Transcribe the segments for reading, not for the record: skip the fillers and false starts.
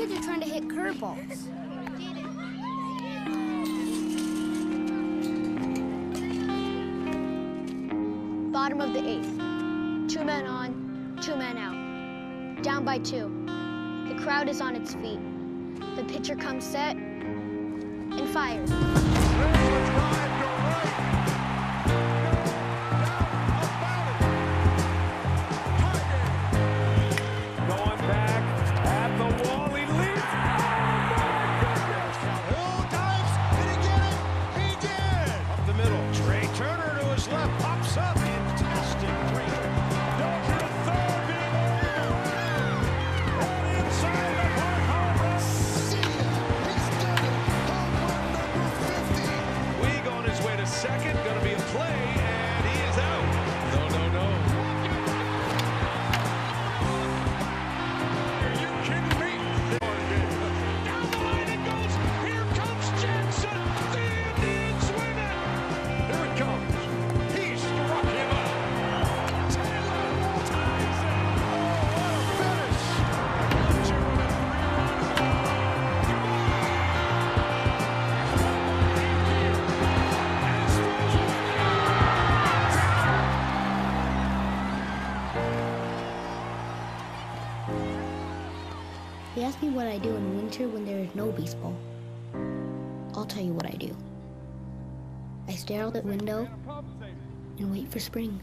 think they're trying to hit curveballs. Bottom of the 8th. 2 men on, 2 men out. Down by 2. The crowd is on its feet. The pitcher comes set and fires. Going back at the wall, he leaps. Hill dives, did he get it? He did! Up the middle. Trey Turner to his left, pops up. Fantastic Trey Turner. Down to the third, being and inside the park, home run. See ya, he's done it. Home run number 50. Weeg on his way to second, gonna be a play, and he is out. No, no, no. Are you kidding me? Down the line it goes. Here comes Jensen. The Indians win it. Here it comes. He struck him out. Taylor ties it. Oh, what a finish. They ask me what I do in winter when there is no baseball. I'll tell you what I do. I stare out the window and wait for spring.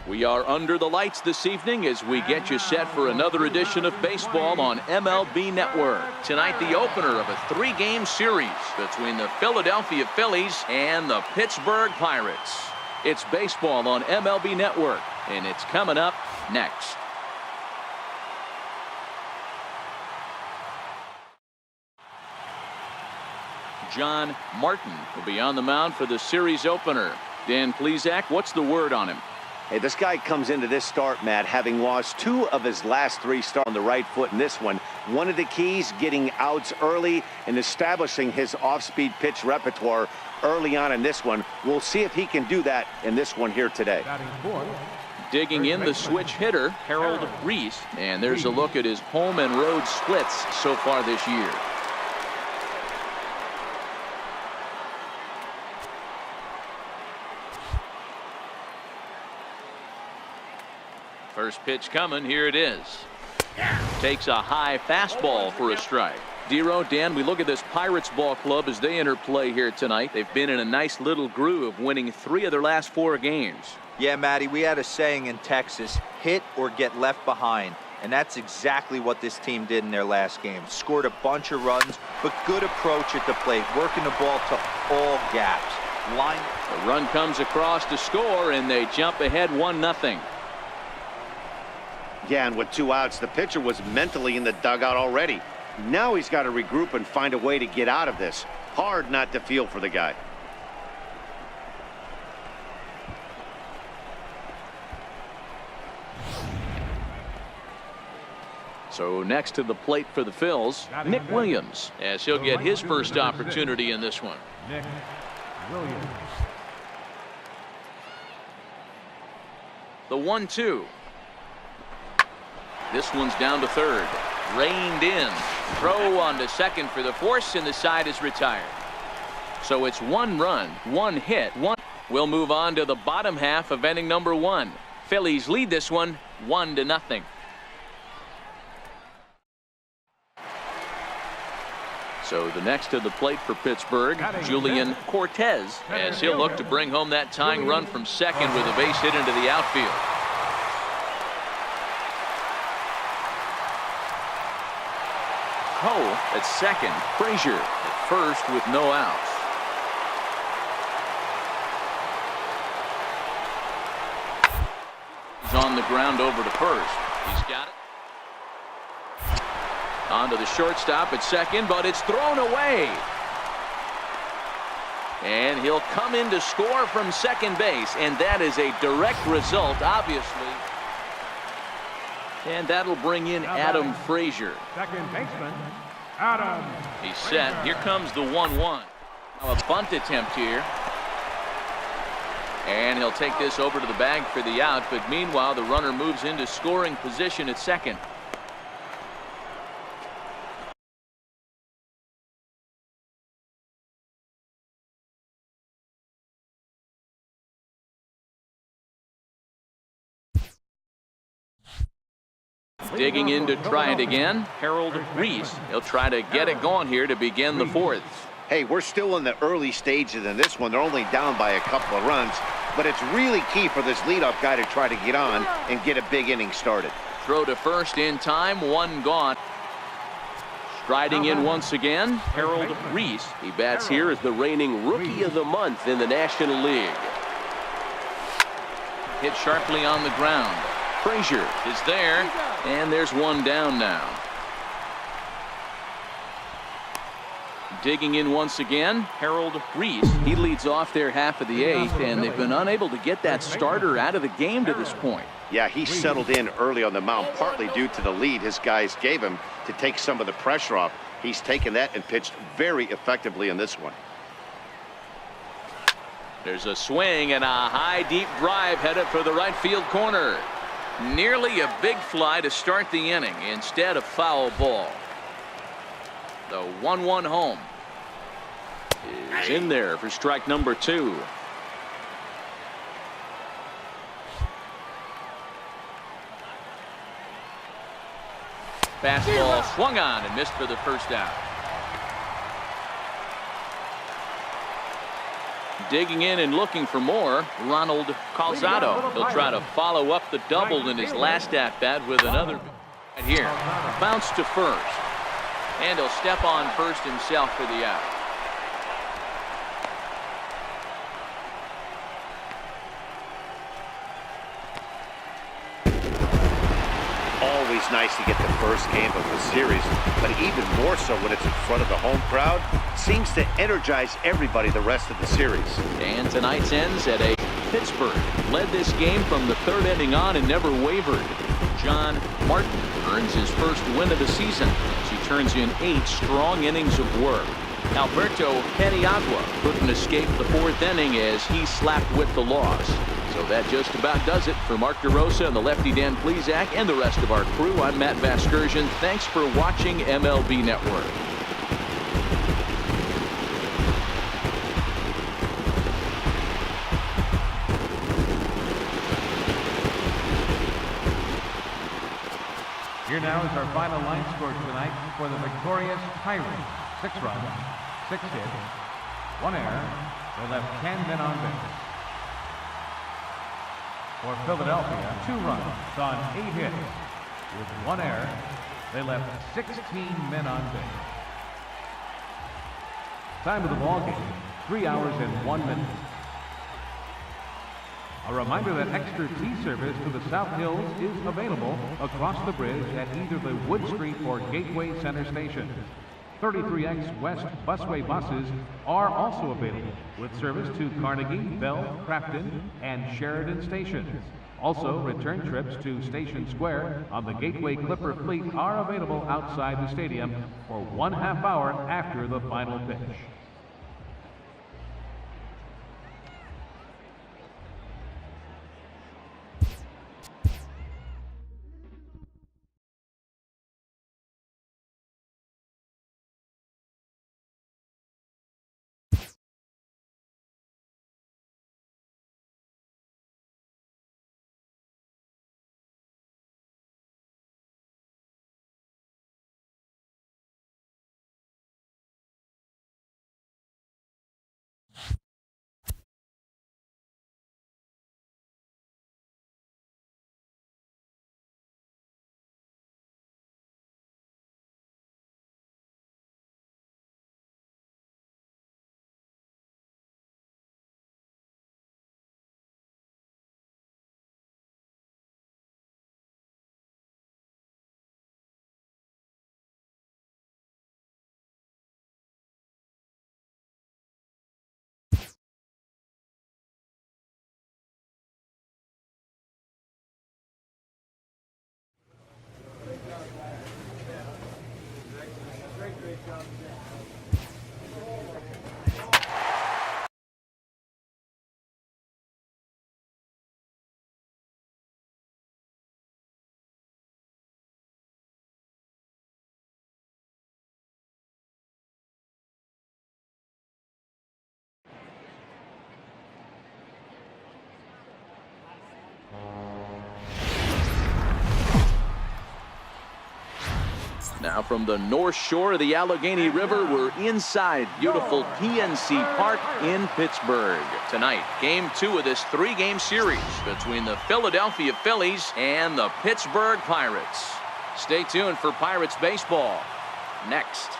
We are under the lights this evening as we get you set for another edition of baseball on MLB Network. Tonight, the opener of a 3-game series between the Philadelphia Phillies and the Pittsburgh Pirates. It's baseball on MLB Network, and it's coming up next. John Martin will be on the mound for the series opener. Dan Plesac, what's the word on him? Hey, this guy comes into this start, Matt, having lost 2 of his last 3 starts on the right foot in this one. One of the keys, getting outs early and establishing his off-speed pitch repertoire early on in this one. We'll see if he can do that in this one here today. Batting 4, Digging in the switch hitter, Harold Reese. And there's a look at his home and road splits so far this year. First pitch coming. Here it is. Takes a high fastball for a strike. Dero, Dan, we look at this Pirates ball club as they enter play here tonight. They've been in a nice little groove, winning 3 of their last 4 games. Yeah, Matty, we had a saying in Texas, hit or get left behind. And that's exactly what this team did in their last game. Scored a bunch of runs, but good approach at the plate, working the ball to all gaps. The run comes across to score, and they jump ahead 1-0. Yeah, and with 2 outs, the pitcher was mentally in the dugout already. Now he's got to regroup and find a way to get out of this. Hard not to feel for the guy. So next to the plate for the Phils, Nick Williams, as he'll get his first opportunity in this one. Nick Williams. The 1-2. This one's down to third. Reined in. Throw on to second for the force, and the side is retired. So it's 1 run, 1 hit, 1. We'll move on to the bottom half of inning number 1. Phillies lead this one 1-0. So the next to the plate for Pittsburgh, Julian Cortez, as he'll look to bring home that tying run from second with a base hit into the outfield. Cole at second, Frazier at first with no outs. He's on the ground over to first. He's got it. On to the shortstop at second, but it's thrown away. And he'll come in to score from second base, and that is a direct result, obviously. And that'll bring in Adam Frazier. Second baseman, Adam. He's set. Here comes the 1-1. Now a bunt attempt here. And he'll take this over to the bag for the out, but meanwhile the runner moves into scoring position at second. Digging in to try it again, Harold Reese. He'll try to get it going here to begin the 4th. Hey, we're still in the early stages in this one. They're only down by a couple of runs, but it's really key for this leadoff guy to try to get on and get a big inning started. Throw to first in time, 1 gone. Striding in once again, Harold Reese. He bats here as the reigning Rookie of the Month in the National League. Hit sharply on the ground. Frazier is there, and there's 1 down now. Digging in once again, Harold Reese. He leads off their half of the 8th, and they've been unable to get that starter out of the game to this point. Yeah, he settled in early on the mound, partly due to the lead his guys gave him to take some of the pressure off. He's taken that and pitched very effectively in this one. There's a swing and a high, deep drive headed for the right field corner. Nearly a big fly to start the inning. Instead, a foul ball. The 1-1 home is in there for strike number 2. Fastball swung on and missed for the first out. Digging in and looking for more, Ronald Calzado. He'll try to follow up the double in his last at-bat with another. And here, bounce to first. And he'll step on first himself for the out. Always nice to get the first game of the series, but even more so when it's in front of the home crowd. Seems to energize everybody the rest of the series. And tonight's ends at a Pittsburgh. Led this game from the 3rd inning on and never wavered. John Martin earns his first win of the season as he turns in 8 strong innings of work. Alberto Peniagua couldn't escape the 4th inning as he slapped with the loss. So that just about does it for Mark DeRosa and the lefty Dan Plesac and the rest of our crew. I'm Matt Vasgersian. Thanks for watching MLB Network. Here now is our final line score tonight for the victorious Pirates. 6 runs, 6 hits, 1 error. They left 10 men on base. For Philadelphia, 2 runs on 8 hits. With 1 error, they left 16 men on base. Time of the ball game, 3 hours and 1 minute. A reminder that extra T service to the South Hills is available across the bridge at either the Wood Street or Gateway Center stations. 33X West busway buses are also available with service to Carnegie, Bell, Crafton, and Sheridan stations. Also, return trips to Station Square on the Gateway Clipper fleet are available outside the stadium for 1/2 hour after the final pitch. Now from the north shore of the Allegheny River, we're inside beautiful PNC Park in Pittsburgh. Tonight, game 2 of this 3-game series between the Philadelphia Phillies and the Pittsburgh Pirates. Stay tuned for Pirates baseball next.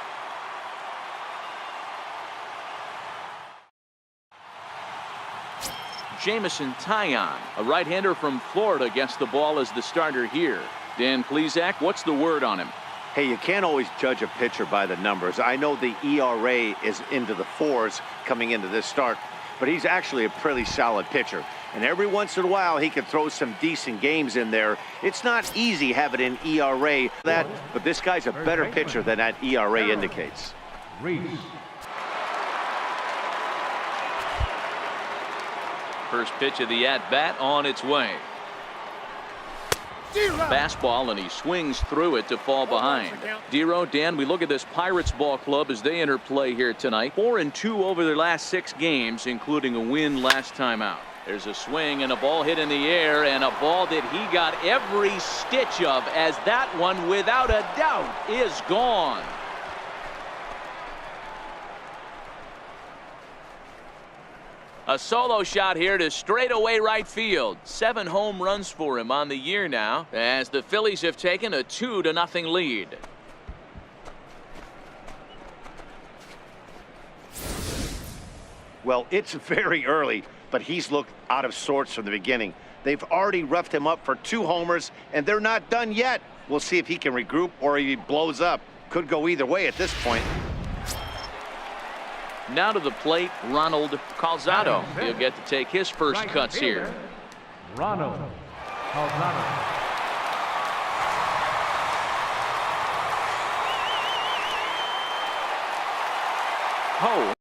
Jamison Taillon, a right-hander from Florida, gets the ball as the starter here. Dan Plesac, what's the word on him? Hey, you can't always judge a pitcher by the numbers. I know the ERA is into the 4s coming into this start, but he's actually a pretty solid pitcher. And every once in a while, he can throw some decent games in there. It's not easy having an ERA, but this guy's a better pitcher than that ERA indicates. Reese. First pitch of the at-bat on its way. Fastball, and he swings through it to fall behind. Dero, Dan, we look at this Pirates ball club as they enter play here tonight. 4-2 over their last 6 games, including a win last time out. There's a swing and a ball hit in the air, and a ball that he got every stitch of, as that one, without a doubt, is gone. A solo shot here to straightaway right field. 7 home runs for him on the year now, as the Phillies have taken a 2-0 lead. Well, it's very early, but he's looked out of sorts from the beginning. They've already roughed him up for 2 homers, and they're not done yet. We'll see if he can regroup or he blows up. Could go either way at this point. Now to the plate, Ronald Calzado. He'll get to take his first cuts here. Ronald Calzado. Oh.